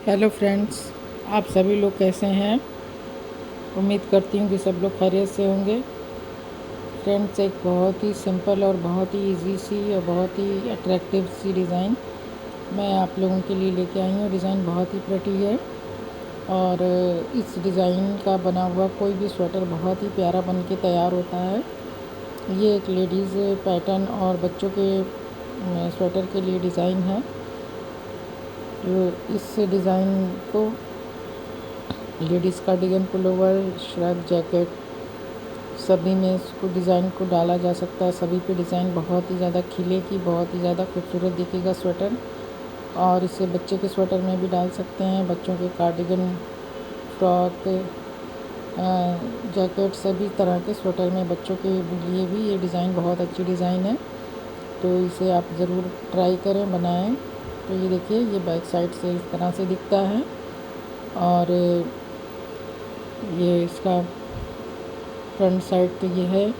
Hello friends, आप सभी लोग कैसे हैं। उम्मीद करती हूँ कि सब लोग खैरियत से होंगे। फ्रेंड्स, एक बहुत ही सिंपल और बहुत ही इजी सी और बहुत ही अट्रैक्टिव सी डिज़ाइन मैं आप लोगों के लिए लेके आई हूँ। डिज़ाइन बहुत ही प्रेटी है और इस डिज़ाइन का बना हुआ कोई भी स्वेटर बहुत ही प्यारा बन के तैयार होता है। ये एक लेडीज़ पैटर्न और बच्चों के स्वेटर के लिए डिज़ाइन है। जो इस डिज़ाइन को ladies cardigan, pullover, shrug, jacket सभी में इसको डिज़ाइन को डाला जा सकता है। सभी पे डिज़ाइन बहुत ही ज़्यादा खिलेगी, बहुत ही ज़्यादा खूबसूरत दिखेगा स्वेटर। और इसे बच्चे के स्वेटर में भी डाल सकते हैं। बच्चों के कार्डिगन, फ्रॉक, जैकेट सभी तरह के स्वेटर में बच्चों के लिए भी ये डिज़ाइन बहुत अच्छी डिज़ाइन है। तो इसे आप ज़रूर ट्राई करें, बनाएं। तो ये देखिए, ये बैक साइड से इस तरह से दिखता है और ये इसका फ्रंट साइड तो ये है।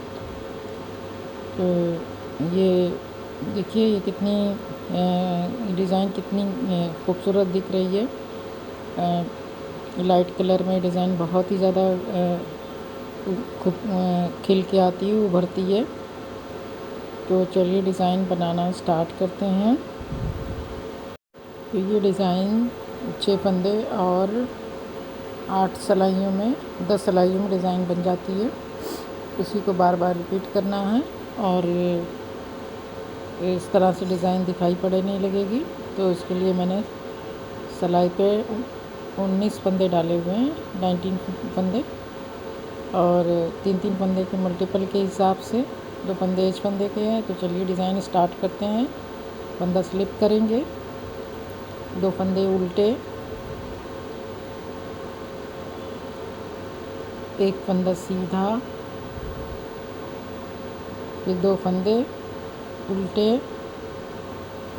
तो ये देखिए, ये कितनी डिज़ाइन कितनी खूबसूरत दिख रही है। लाइट कलर में डिज़ाइन बहुत ही ज़्यादा खूब खिल के आती है, उभरती है। तो चलिए डिज़ाइन बनाना स्टार्ट करते हैं। तो ये डिज़ाइन 6 फंदे और 8 सिलाइयों में 10 सिलाइयों में डिज़ाइन बन जाती है। उसी को बार बार रिपीट करना है और इस तरह से डिज़ाइन दिखाई पड़ने लगेगी। तो इसके लिए मैंने सिलाई पे 19 फंदे डाले हुए हैं, 19 फंदे, और 3-3 फंदे के मल्टीपल के हिसाब से 2 फंदे इस फंदे के हैं। तो चलिए डिज़ाइन स्टार्ट करते हैं। फंदा स्लिप करेंगे, 2 फंदे उल्टे, 1 फंदा सीधा, फिर 2 फंदे उल्टे,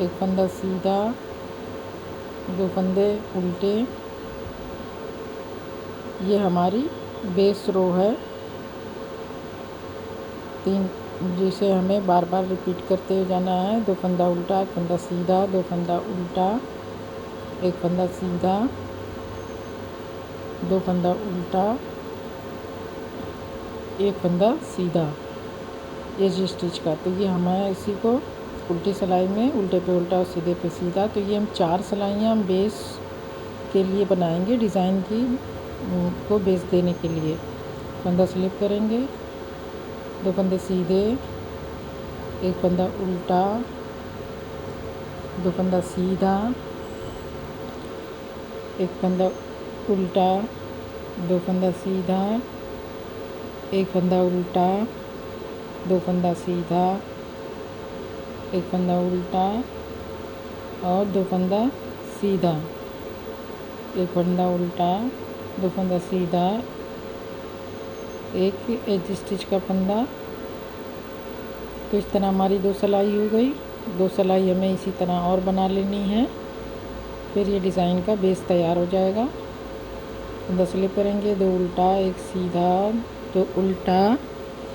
1 फंदा सीधा, 2 फंदे उल्टे। ये हमारी बेस रो है, 3, जिसे हमें बार बार रिपीट करते हुए जाना है। 2 फंदा उल्टा, 1 फंदा सीधा, 2 फंदा उल्टा, 1 फंदा सीधा, 2 फंदा उल्टा, 1 फंदा सीधा, एज स्टिच का। तो ये हमें इसी को उल्टी सिलाई में उल्टे पे उल्टा और सीधे पे सीधा। तो ये हम 4 सिलाइयाँ हम बेस के लिए बनाएंगे, डिज़ाइन की को बेस देने के लिए। फंदा स्लिप करेंगे, 2 फंदे सीधे, 1 फंदा उल्टा, 2 फंदा सीधा, 1 फंदा उल्टा, 2 फंदा सीधा, 1 फंदा उल्टा, 2 फंदा सीधा, 1 फंदा उल्टा और 2 फंदा सीधा, 1 फंदा उल्टा, 2 फंदा सीधा, 1 एज स्टिच का फंदा। तो इस तरह हमारी 2 सिलाई हो गई। 2 सिलाई हमें इसी तरह और बना लेनी है, फिर ये डिज़ाइन का बेस तैयार हो जाएगा। फंदा स्लिप करेंगे, 2 उल्टा, 1 सीधा, 2 उल्टा,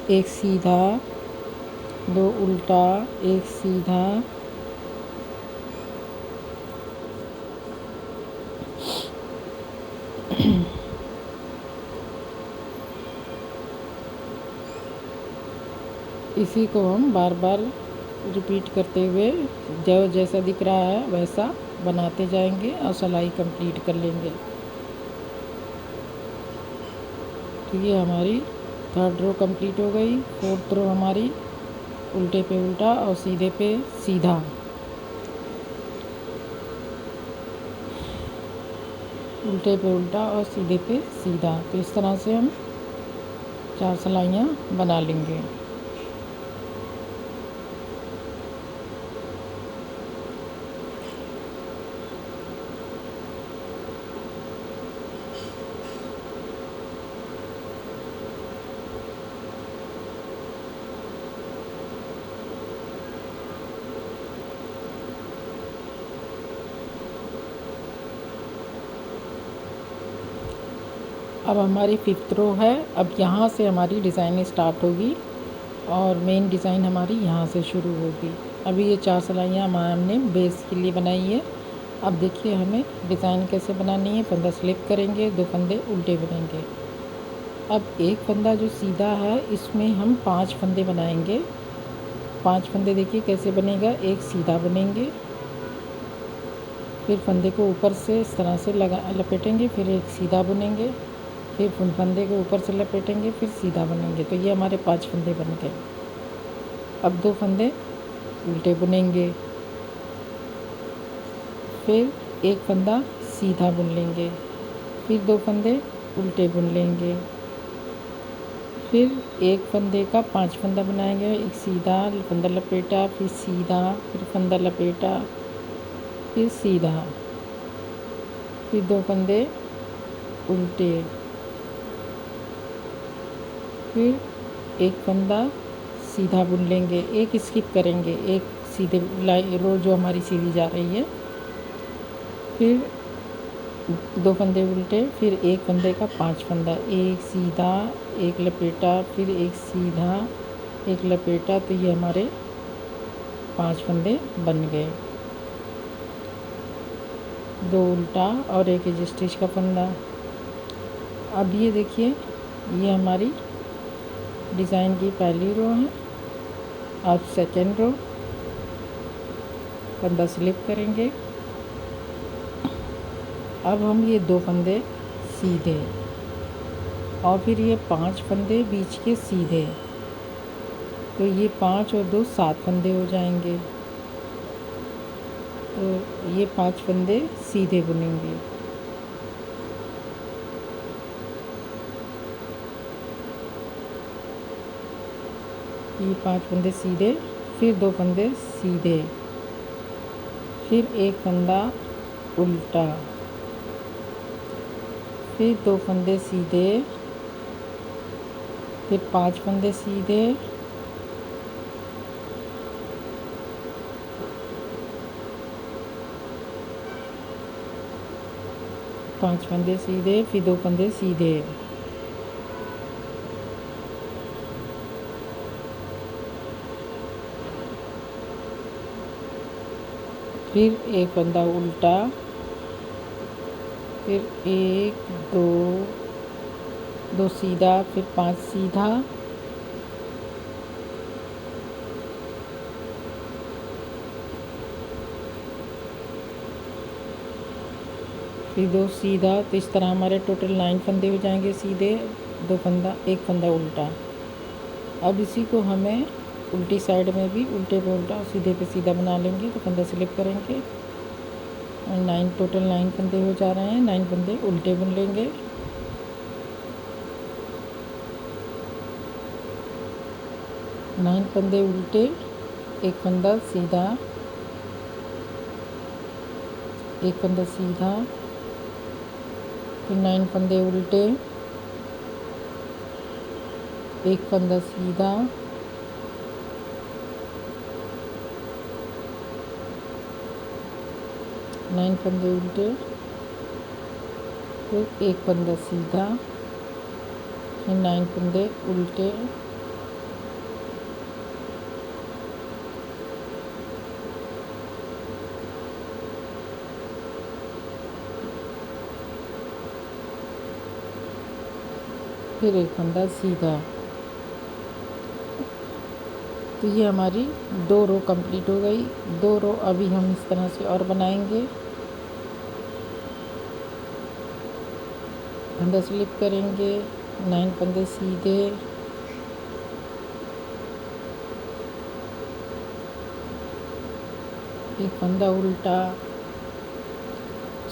1 सीधा, 2 उल्टा, 1 सीधा, इसी को हम बार बार रिपीट करते हुए जो जैसा दिख रहा है वैसा बनाते जाएंगे और सिलाई कंप्लीट कर लेंगे। तो ये हमारी 3rd रो कंप्लीट हो गई। 4th रो हमारी उल्टे पे उल्टा और सीधे पे सीधा। उल्टे पे उल्टा और सीधे पे सीधा। तो इस तरह से हम 4 सिलाइयाँ बना लेंगे। अब हमारी 5th रो है। अब यहाँ से हमारी डिज़ाइनिंग स्टार्ट होगी और मेन डिज़ाइन हमारी यहाँ से शुरू होगी। अभी ये 4 सिलाइयाँ हमने बेस के लिए बनाई है अब देखिए हमें डिज़ाइन कैसे बनानी है। फंदा स्लिप करेंगे, 2 फंदे उल्टे बुनेंगे। अब एक फंदा जो सीधा है इसमें हम 5 फंदे बनाएंगे। 5 फंदे देखिए कैसे बनेगा। एक सीधा बुनेंगे, फिर फंदे को ऊपर से इस तरह से लपेटेंगे, फिर एक सीधा बुनेंगे, फिर फंदे को ऊपर से लपेटेंगे, फिर सीधा बुनेंगे। तो ये हमारे 5 फंदे बन गए। अब 2 फंदे उल्टे बुनेंगे, फिर एक फंदा सीधा बुन लेंगे, फिर 2 फंदे उल्टे बुन लेंगे, फिर एक फंदे का 5 फंदा बनाएंगे। एक सीधा फंदा लपेटा, फिर सीधा, फिर फंदा लपेटा, फिर सीधा, फिर 2 फंदे उल्टे, फिर एक फंदा सीधा बुन लेंगे, एक स्किप करेंगे, एक सीधे रो जो हमारी सीधी जा रही है, फिर 2 फंदे उल्टे, फिर एक फंदे का 5 फंदा, एक सीधा, एक लपेटा, फिर एक सीधा, एक लपेटा। तो ये हमारे 5 फंदे बन गए। 2 उल्टा और एक एज स्टिच का फंदा। अब ये देखिए, ये हमारी डिज़ाइन की पहली रो है। अब सेकेंड रो, फंदा स्लिप करेंगे। अब हम ये 2 फंदे सीधे और फिर ये 5 फंदे बीच के सीधे, तो ये 5 और 2 7 फंदे हो जाएंगे। तो ये 5 फंदे सीधे बुनेंगे। ये 5 फंदे सीधे, फिर 2 फंदे सीधे, फिर एक फंदा उल्टा, फिर 2 फंदे सीधे, फिर 5 फंदे सीधे, पाँच फंदे सीधे, फिर 2 फंदे सीधे, फिर एक फंदा उल्टा, फिर 1 2 2 सीधा, फिर 5 सीधा, फिर 2 सीधा। तो इस तरह हमारे टोटल 9 फंदे हो जाएंगे सीधे, 2 फंदा, एक फंदा उल्टा। अब इसी को हमें उल्टी साइड में भी उल्टे पे उल्टा और सीधे पे सीधा बना लेंगे। तो फंदा स्लिप करेंगे और टोटल 9 फंदे हो जा रहे हैं। 9 फंदे उल्टे बुन लेंगे, नाइन फंदे उल्टे, एक फंदा सीधा, एक फंदा सीधा, फिर 9 फंदे उल्टे, एक फंदा सीधा, नाइन फंदे उल्टे, फिर एक फंदा सीधा, फिर 9 फंदे उल्टे, फिर एक फंदा सीधा। तो ये हमारी 2 रो कंप्लीट हो गई। 2 रो अभी हम इस तरह से और बनाएंगे। फंदा स्लिप करेंगे, 9 फंदे सीधे, एक फंदा उल्टा।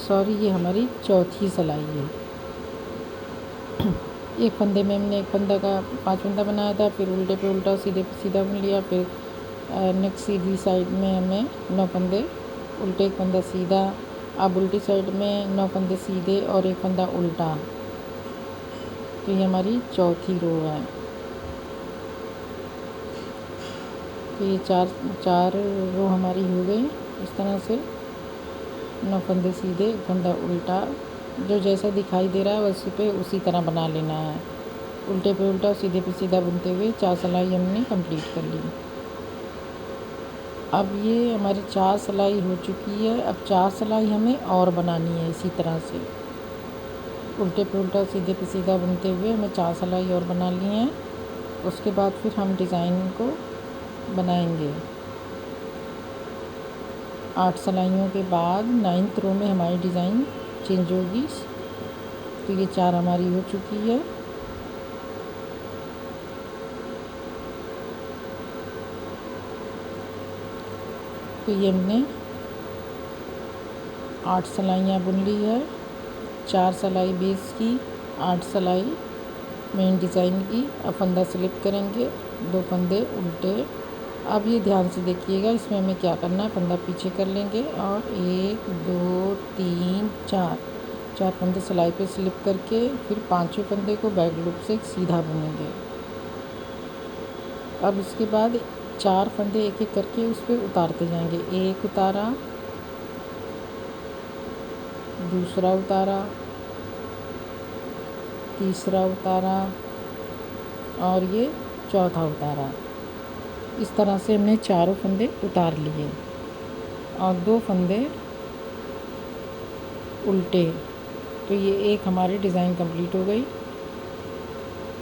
सॉरी, ये हमारी चौथी सिलाई है। एक फंदे में हमने एक फंदा का 5 फंदा बनाया था, फिर उल्टे पे उल्टा, सीधे पे सीधा बुन लिया। फिर नेक्स्ट सीधी साइड में हमें 9 फंदे उल्टे, एक फंदा सीधा। अब उल्टी साइड में 9 फंदे सीधे और एक फंदा उल्टा। तो ये हमारी चौथी रो है। तो ये चार रो हमारी हो गई। इस तरह से 9 फंदे सीधे, एक फंदा उल्टा, जो जैसा दिखाई दे रहा है वैसे पे उसी तरह बना लेना है। उल्टे पे उल्टा, सीधे पे सीधा बुनते हुए 4 सिलाई हमने कंप्लीट कर ली। अब ये हमारी 4 सिलाई हो चुकी है। अब 4 सिलाई हमें और बनानी है इसी तरह से, उल्टे पे उल्टा सीधे पे सीधा बुनते हुए हमें 4 सिलाई और बना ली हैं। उसके बाद फिर हम डिज़ाइन को बनाएंगे। 8 सिलाइयों के बाद 9th रो में हमारी डिज़ाइन चेंज होगी। तो ये 4 हमारी हो चुकी है। तो ये हमने 8 सिलाइयाँ बुन ली है, 4 सिलाई बेस की, 8 सिलाई मेन डिज़ाइन की। अब फंदा स्लिप करेंगे, 2 फंदे उल्टे। अब ये ध्यान से देखिएगा, इसमें हमें क्या करना है, फंदा पीछे कर लेंगे और 1 2 3 4 फंदे सिलाई पे स्लिप करके फिर 5वें फंदे को बैक लूप से सीधा बुनेंगे। अब इसके बाद 4 फंदे एक एक करके उस पर उतारते जाएंगे। एक उतारा, दूसरा उतारा, तीसरा उतारा और ये चौथा उतारा। इस तरह से हमने चारों फंदे उतार लिए और 2 फंदे उल्टे। तो ये एक हमारी डिज़ाइन कंप्लीट हो गई।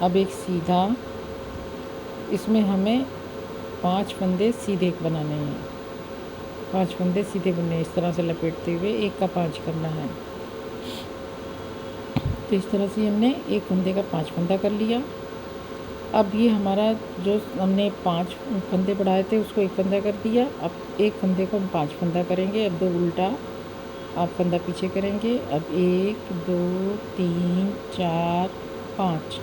अब एक सीधा, इसमें हमें 5 फंदे सीधे बनाने हैं, 5 फंदे सीधे बुनने। इस तरह से लपेटते हुए एक का 5 करना है। तो इस तरह से हमने एक फंदे का 5 फंदा कर लिया। अब ये हमारा जो हमने 5 फंदे बढ़ाए थे उसको एक फंदा कर दिया। अब एक फंदे को हम 5 फंदा करेंगे। अब 2 उल्टा, आप फंदा पीछे करेंगे। अब 1 2 3 4 5,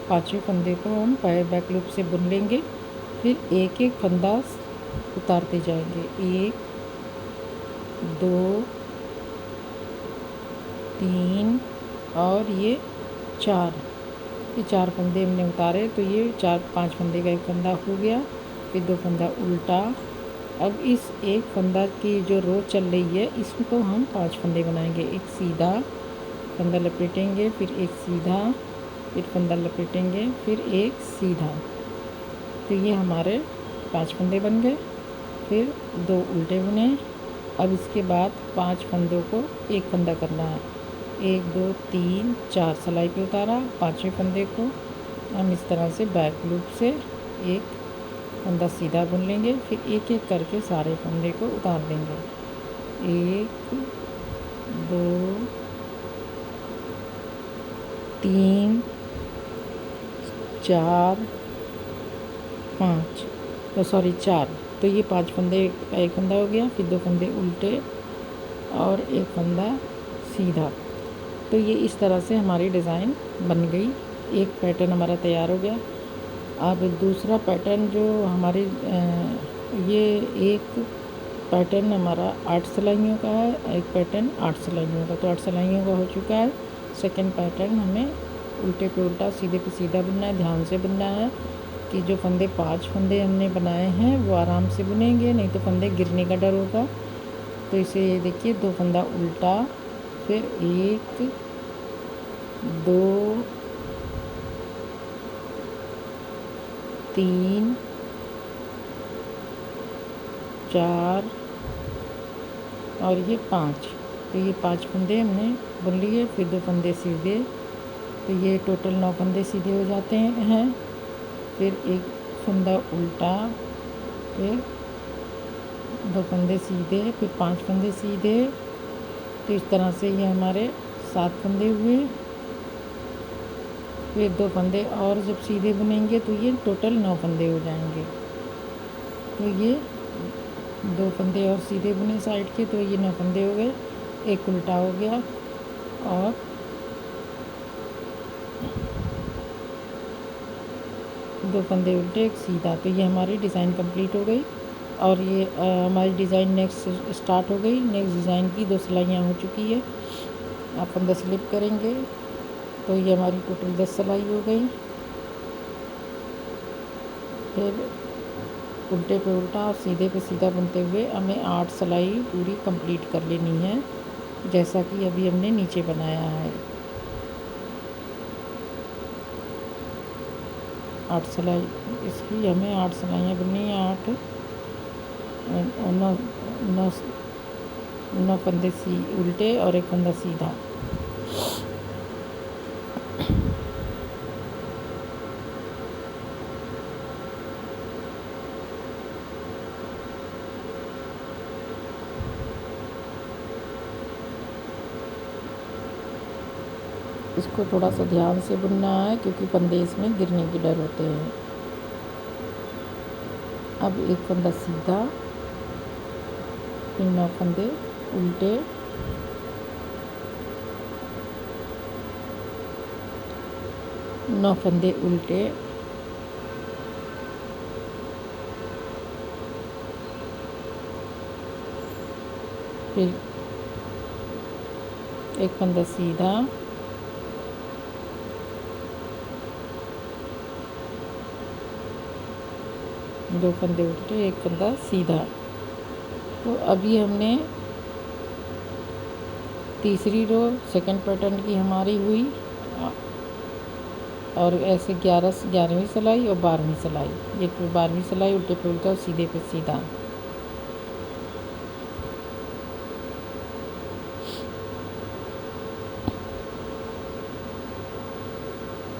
5वें फंदे को हम बैक लूप से बुन लेंगे। फिर एक एक फंदा उतारते जाएंगे। 1 2 3 और ये 4, ये 4 फंदे हमने उतारे। तो ये 4-5 फंदे का एक फंदा हो गया। फिर 2 फंदा उल्टा। अब इस एक फंदा की जो रो चल रही है इसको हम 5 फंदे बनाएंगे। एक सीधा फंदा लपेटेंगे, फिर एक सीधा, फिर फंदा लपेटेंगे, फिर एक सीधा। तो ये हमारे 5 फंदे बन गए। फिर 2 उल्टे बुने। अब इसके बाद 5 फंदों को एक फंदा करना है। 1 2 3 4 सिलाई पे उतारा। 5वें फंदे को हम इस तरह से बैक लूप से एक फंदा सीधा बुन लेंगे। फिर एक एक करके सारे फंदे को उतार देंगे। 1 2 3 4 5, तो सॉरी 4। तो ये 5 फंदे का एक फंदा हो गया। फिर 2 फंदे उल्टे और एक फंदा सीधा। तो ये इस तरह से हमारी डिज़ाइन बन गई। एक पैटर्न हमारा तैयार हो गया। अब दूसरा पैटर्न जो हमारे ये एक पैटर्न हमारा 8 सिलाइयों का है, एक पैटर्न 8 सिलाइयों का। तो 8 सिलाइयों का हो चुका है। सेकंड पैटर्न हमें उल्टे पे उल्टा सीधे पे सीधा बुनना है। ध्यान से बुनना है कि जो फंदे 5 फंदे हमने बनाए हैं वो आराम से बुनेंगे, नहीं तो फंदे गिरने का डर होगा। तो इसे देखिए, 2 फंदा उल्टा, फिर 1 2 3 4 और ये 5। तो ये 5 फंदे हमने बुन लिए। फिर 2 फंदे सीधे। तो ये टोटल 9 फंदे सीधे हो जाते हैं। फिर एक फंदा उल्टा, फिर 2 फंदे सीधे, फिर 5 फंदे सीधे। तो इस तरह से ये हमारे 7 फंदे हुए। फिर 2 फंदे और जब सीधे बुनेंगे तो ये टोटल 9 फंदे हो जाएंगे। तो ये 2 फंदे और सीधे बुने साइड के, तो ये 9 फंदे हो गए। एक उल्टा हो गया और 2 फंदे उल्टे, एक सीधा। तो ये हमारी डिज़ाइन कंप्लीट हो गई। और ये हमारी डिज़ाइन नेक्स्ट स्टार्ट हो गई। नेक्स्ट डिज़ाइन की 2 सिलाइयाँ हो चुकी है। आप फंदा स्लिप करेंगे तो ये हमारी टोटल 10 सिलाई हो गई। फिर उल्टे पे उल्टा और सीधे पे सीधा बुनते हुए हमें 8 सिलाई पूरी कंप्लीट कर लेनी है, जैसा कि अभी हमने नीचे बनाया है। 8 सिलाई इसकी हमें 8 सिलाइयाँ बुननी है। 8 नौ नौ नौ फंदे उल्टे और एक फंदा सीधा। इसको थोड़ा सा ध्यान से बुनना है क्योंकि फंदे इसमें गिरने के डर होते हैं। अब एक फंदा सीधा, फिर 9 फंदे उल्टे, नौ फंदे उल्टे, फिर एक फंदा सीधा, दो फंदे उल्टे, एक फंदा सीधा। तो अभी हमने तीसरी रो सेकंड पैटर्न की हमारी हुई और ऐसे 11वीं सिलाई और 12वीं सिलाई। ये 12वीं सिलाई उल्टे पे उल्टा और सीधे पे सीधा।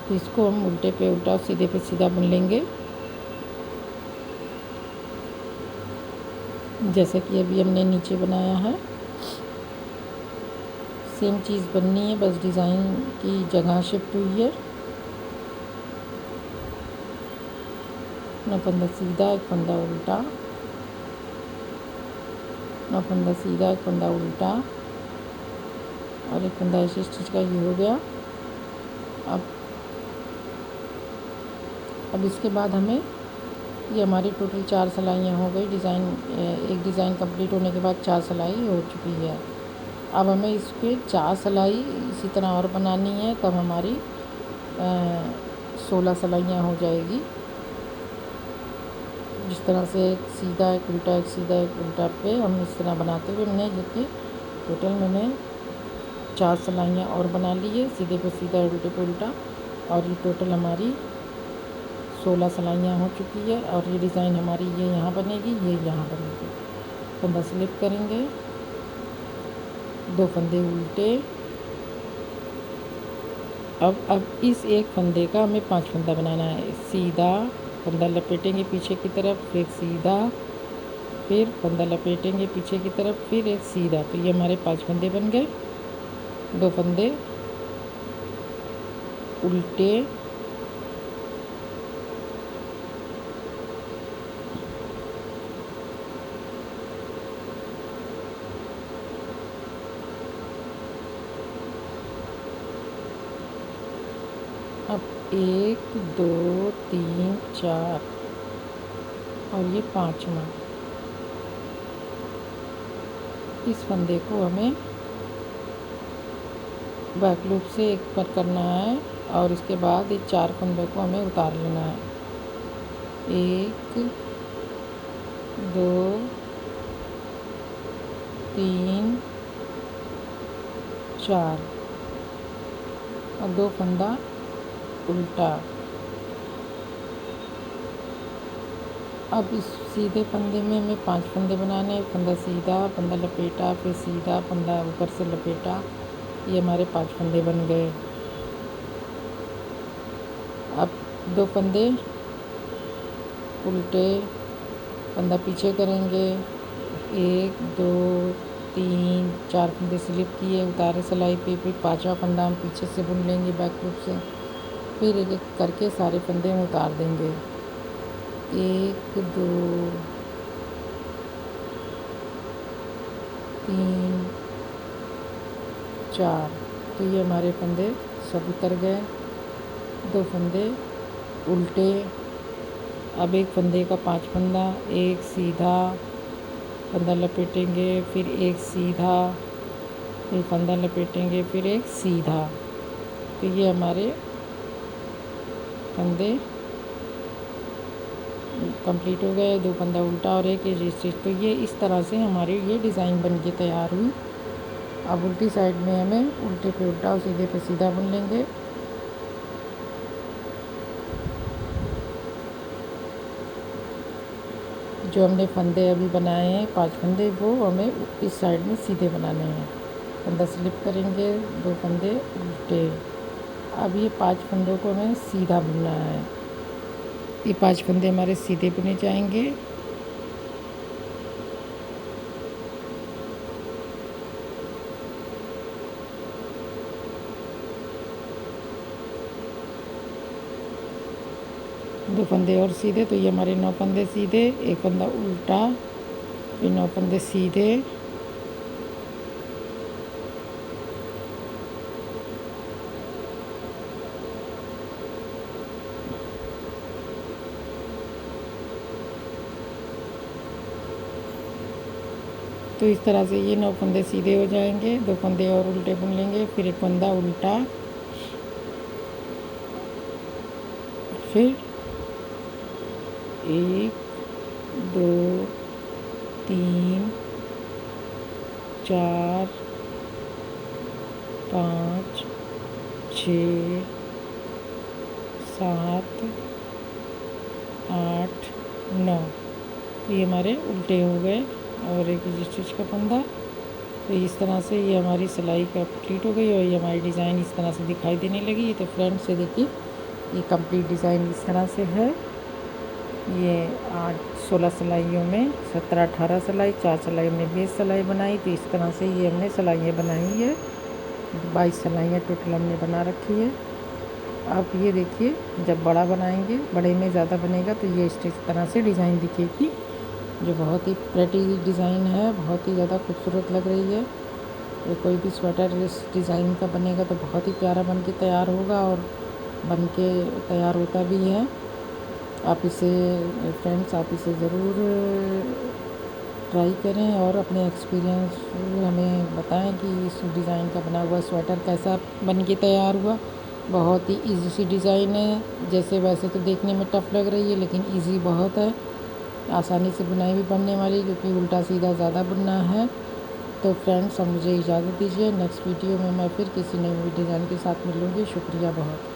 तो इसको हम उल्टे पे उल्टा और सीधे पे सीधा बुन लेंगे जैसे कि अभी हमने नीचे बनाया है। सेम चीज़ बननी है, बस डिज़ाइन की जगह शिफ्ट हुई है। 9 फंदा सीधा, एक फंदा उल्टा, 9 फंदा सीधा, एक फंदा उल्टा और एक फंदा ऐसे स्टिच का ये हो गया। अब इसके बाद हमें ये हमारी टोटल 4 सिलाइयाँ हो गई। एक डिज़ाइन कंप्लीट होने के बाद 4 सिलाई हो चुकी है। अब हमें इस पर 4 सिलाई इसी तरह और बनानी है, तब हमारी 16 सिलाइयाँ हो जाएगी। जिस तरह से एक सीधा एक उल्टा, एक सीधा एक उल्टा पे हम इस तरह बनाते हुए हमने देखिए टोटल मैंने 4 सिलाइयाँ और बना ली है, सीधे पे सीधा उल्टे पे उल्टा, और ये टोटल हमारी 16 सिलाइयाँ हो चुकी है। और ये डिज़ाइन हमारी ये यहाँ बनेगी, ये यहाँ बनेगी। फंदा स्लिप करेंगे, 2 फंदे उल्टे। अब इस एक फंदे का हमें 5 फंदा बनाना है। सीधा फंदा लपेटेंगे पीछे की तरफ, फिर सीधा, फिर फंदा लपेटेंगे पीछे की तरफ, फिर एक सीधा। तो ये हमारे 5 फंदे बन गए। 2 फंदे उल्टे, अब 1 2 3 4 और ये 5वां। इस फंदे को हमें बैक लूप से एक पर करना है और इसके बाद ये 4 फंदों को हमें उतार लेना है। 1 2 3 4 और 2 फंदा उल्टा। अब इस सीधे फंदे में हमें 5 फंदे बनाने हैं। फंदा सीधा, फंदा लपेटा, फिर सीधा, फंदा ऊपर से लपेटा। ये हमारे 5 फंदे बन गए। अब 2 फंदे उल्टे, फंदा पीछे करेंगे, 1 2 3 4 फंदे स्लिप किए, उतारे सिलाई पे, फिर 5वां फंदा हम पीछे से बुन लेंगे बैक लूप से। फिर एक एक करके सारे फंदे हम उतार देंगे। 1 2 3 4। तो ये हमारे फंदे सब उतर गए। 2 फंदे उल्टे। अब एक फंदे का 5 फंदा, एक सीधा, फंदा लपेटेंगे, फिर एक सीधा, फिर फंदा लपेटेंगे, फिर एक सीधा। तो ये हमारे फंदे कंप्लीट हो गए। 2 फंदा उल्टा और एक स्टिच। तो ये इस तरह से हमारी ये डिज़ाइन बन के तैयार हुई। अब उल्टी साइड में हमें उल्टे पे उल्टा और सीधे पे सीधा बुन लेंगे। जो हमने फंदे अभी बनाए हैं 5 फंदे, वो हमें इस साइड में सीधे बनाने हैं। फंदा स्लिप करेंगे, 2 फंदे उल्टे। अब ये 5 फंदों को हमें सीधा बुनना है। ये 5 फंदे हमारे सीधे बुने जाएंगे। दो फंदे और सीधे, तो ये हमारे 9 फंदे सीधे, एक फंदा उल्टा, फिर 9 फंदे सीधे। तो इस तरह से ये 9 फंदे सीधे हो जाएंगे। 2 फंदे और उल्टे बुन लेंगे, फिर एक फंदा उल्टा, फिर 1 2 3 4 5 6 7 8 9। तो ये हमारे उल्टे हो गए और एक स्टिच का फंदा। तो इस तरह से ये हमारी सिलाई कंप्लीट हो गई और ये हमारी डिज़ाइन इस तरह से दिखाई देने लगी। तो फ्रेंड्स, ये देखिए, ये कंप्लीट डिज़ाइन इस तरह से है। ये 16 सिलाइयों में 17-18 सिलाई, 4 सिलाई हमने बेस सिलाई बनाई। तो इस तरह से ये हमने सिलाइयाँ बनाई है। 22 सिलाइयाँ टोटल हमने बना रखी है। अब ये देखिए, जब बड़ा बनाएंगे, बड़े में ज़्यादा बनेगा तो ये इस तरह से डिज़ाइन दिखेगी, जो बहुत ही प्रेटी डिज़ाइन है, बहुत ही ज़्यादा खूबसूरत लग रही है। ये कोई भी स्वेटर इस डिज़ाइन का बनेगा तो बहुत ही प्यारा बन के तैयार होगा और बन के तैयार होता भी है। आप इसे फ्रेंड्स, आप इसे ज़रूर ट्राई करें और अपने एक्सपीरियंस हमें बताएं कि इस डिज़ाइन का बना हुआ स्वेटर कैसा बन के तैयार हुआ। बहुत ही इजी सी डिज़ाइन है। जैसे वैसे तो देखने में टफ़ लग रही है, लेकिन इजी बहुत है। आसानी से बुनाई भी बनने वाली, क्योंकि उल्टा सीधा ज़्यादा बुनना है। तो फ्रेंड्स, अब मुझे इजाज़त दीजिए। नेक्स्ट वीडियो में मैं फिर किसी नई डिज़ाइन के साथ मिलूँगी। शुक्रिया बहुत।